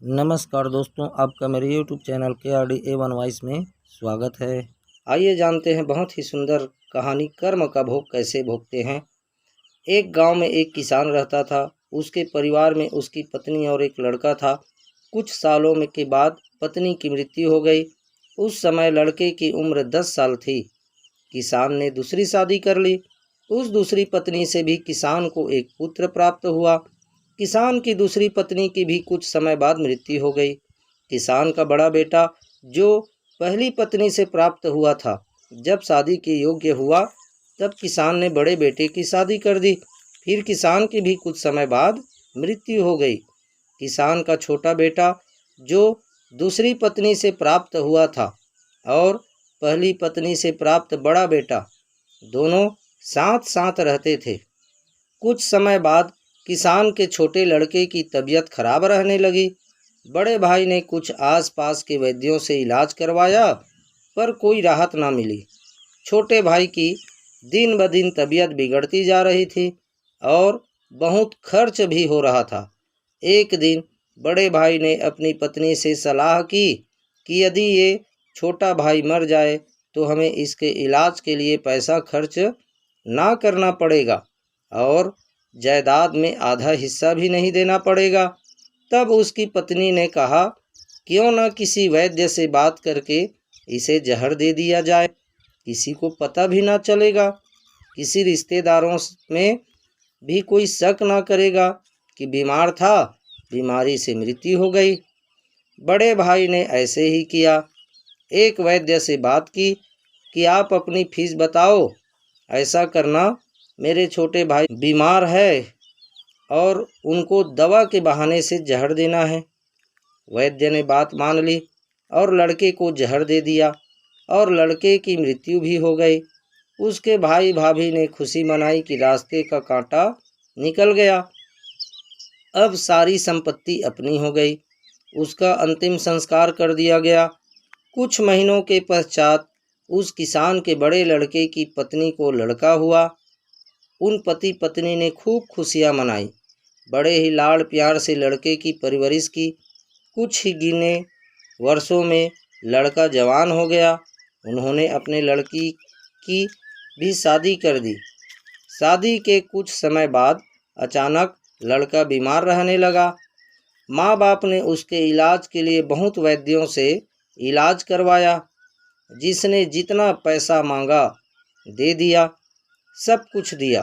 नमस्कार दोस्तों, आपका मेरे YouTube channel KRD A1 voice में स्वागत है। आइए जानते हैं बहुत ही सुंदर कहानी कर्म का भोग कैसे भोगते हैं। एक गांव में एक किसान रहता था। उसके परिवार में उसकी पत्नी और एक लड़का था। कुछ सालों में के बाद पत्नी की मृत्यु हो गई। उस समय लड़के की उम्र 10 साल थी। किसान ने दूसरी शादी कर ली। उस दूसरी पत्नी से भी किसान को एक पुत्र प्राप्त हुआ। किसान की दूसरी पत्नी की भी कुछ समय बाद मृत्यु हो गई। किसान का बड़ा बेटा जो पहली पत्नी से प्राप्त हुआ था, जब शादी के योग्य हुआ तब किसान ने बड़े बेटे की शादी कर दी। फिर किसान की भी कुछ समय बाद मृत्यु हो गई। किसान का छोटा बेटा जो दूसरी पत्नी से प्राप्त हुआ था और पहली पत्नी से प्राप्त बड़ा बेटा दोनों साथ साथ रहते थे। कुछ समय बाद किसान के छोटे लड़के की तबीयत खराब रहने लगी। बड़े भाई ने कुछ आसपास के वैद्यों से इलाज करवाया, पर कोई राहत ना मिली। छोटे भाई की दिन ब दिन तबीयत बिगड़ती जा रही थी और बहुत खर्च भी हो रहा था। एक दिन बड़े भाई ने अपनी पत्नी से सलाह की कि यदि ये छोटा भाई मर जाए तो हमें इसके इलाज के लिए पैसा खर्च ना करना पड़ेगा और जायदाद में आधा हिस्सा भी नहीं देना पड़ेगा। तब उसकी पत्नी ने कहा, क्यों न किसी वैद्य से बात करके इसे जहर दे दिया जाए, किसी को पता भी ना चलेगा, किसी रिश्तेदारों में भी कोई शक ना करेगा कि बीमार था, बीमारी से मृत्यु हो गई। बड़े भाई ने ऐसे ही किया। एक वैद्य से बात की कि आप अपनी फीस बताओ, ऐसा करना, मेरे छोटे भाई बीमार है और उनको दवा के बहाने से जहर देना है। वैद्य ने बात मान ली और लड़के को जहर दे दिया और लड़के की मृत्यु भी हो गई। उसके भाई भाभी ने खुशी मनाई कि रास्ते का कांटा निकल गया। अब सारी संपत्ति अपनी हो गई। उसका अंतिम संस्कार कर दिया गया। कुछ महीनों के पश्चात उस किसान के बड़े लड़के की पत्नी को लड़का हुआ। उन पति पत्नी ने खूब खुशियां मनाई। बड़े ही लाड़ प्यार से लड़के की परवरिश की। कुछ ही गिने वर्षों में लड़का जवान हो गया। उन्होंने अपने लड़की की भी शादी कर दी। शादी के कुछ समय बाद अचानक लड़का बीमार रहने लगा। माँ बाप ने उसके इलाज के लिए बहुत वैद्यों से इलाज करवाया। जिसने जितना पैसा मांगा दे दिया, सब कुछ दिया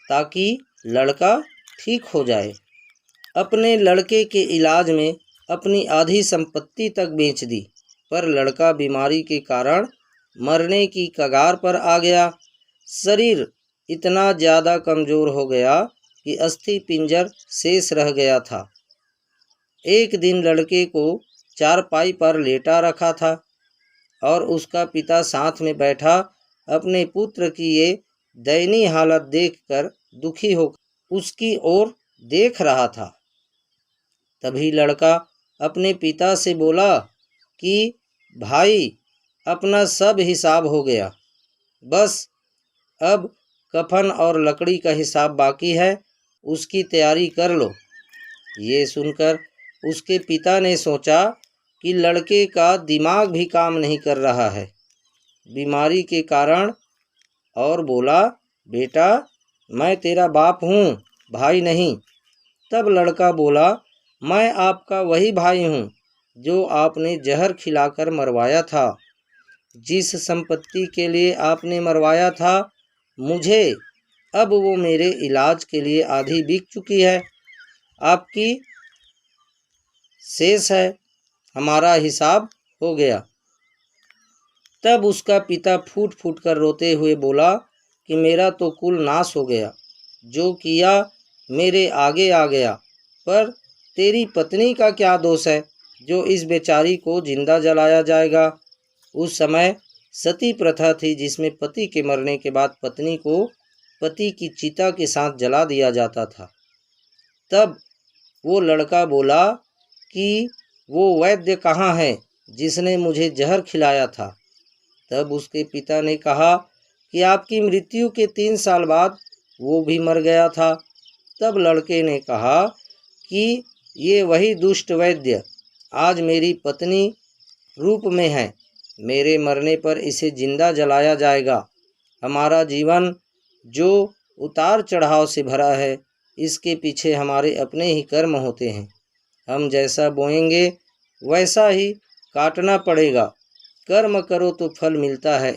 ताकि लड़का ठीक हो जाए। अपने लड़के के इलाज में अपनी आधी संपत्ति तक बेच दी, पर लड़का बीमारी के कारण मरने की कगार पर आ गया। शरीर इतना ज़्यादा कमज़ोर हो गया कि अस्थि पिंजर शेष रह गया था। एक दिन लड़के को चारपाई पर लेटा रखा था और उसका पिता साथ में बैठा अपने पुत्र की ये दयनीय हालत देखकर दुखी होकर उसकी ओर देख रहा था। तभी लड़का अपने पिता से बोला कि भाई, अपना सब हिसाब हो गया, बस अब कफन और लकड़ी का हिसाब बाकी है, उसकी तैयारी कर लो। ये सुनकर उसके पिता ने सोचा कि लड़के का दिमाग भी काम नहीं कर रहा है बीमारी के कारण, और बोला, बेटा, मैं तेरा बाप हूँ, भाई नहीं। तब लड़का बोला, मैं आपका वही भाई हूँ जो आपने जहर खिलाकर मरवाया था। जिस संपत्ति के लिए आपने मरवाया था, मुझे अब वो मेरे इलाज के लिए आधी बिक चुकी है, आपकी शेष है, हमारा हिसाब हो गया। तब उसका पिता फूट फूट कर रोते हुए बोला कि मेरा तो कुल नाश हो गया, जो किया मेरे आगे आ गया, पर तेरी पत्नी का क्या दोष है जो इस बेचारी को जिंदा जलाया जाएगा। उस समय सती प्रथा थी, जिसमें पति के मरने के बाद पत्नी को पति की चिता के साथ जला दिया जाता था। तब वो लड़का बोला कि वो वैद्य कहाँ है जिसने मुझे जहर खिलाया था। तब उसके पिता ने कहा कि आपकी मृत्यु के 3 साल बाद वो भी मर गया था। तब लड़के ने कहा कि ये वही दुष्ट वैद्य आज मेरी पत्नी रूप में है। मेरे मरने पर इसे जिंदा जलाया जाएगा। हमारा जीवन जो उतार चढ़ाव से भरा है, इसके पीछे हमारे अपने ही कर्म होते हैं। हम जैसा बोएंगे वैसा ही काटना पड़ेगा। कर्म करो तो फल मिलता है,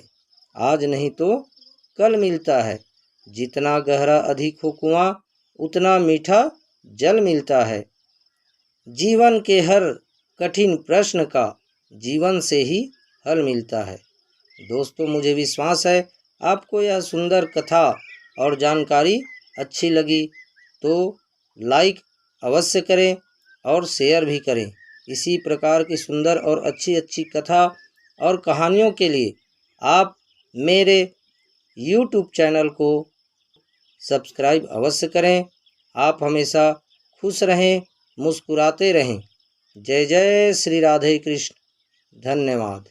आज नहीं तो कल मिलता है। जितना गहरा अधिक हो कुआं, उतना मीठा जल मिलता है। जीवन के हर कठिन प्रश्न का जीवन से ही हल मिलता है। दोस्तों, मुझे विश्वास है आपको यह सुंदर कथा और जानकारी अच्छी लगी तो लाइक अवश्य करें और शेयर भी करें। इसी प्रकार की सुंदर और अच्छी अच्छी कथा और कहानियों के लिए आप मेरे YouTube चैनल को सब्सक्राइब अवश्य करें। आप हमेशा खुश रहें, मुस्कुराते रहें। जय जय श्री राधे कृष्ण। धन्यवाद।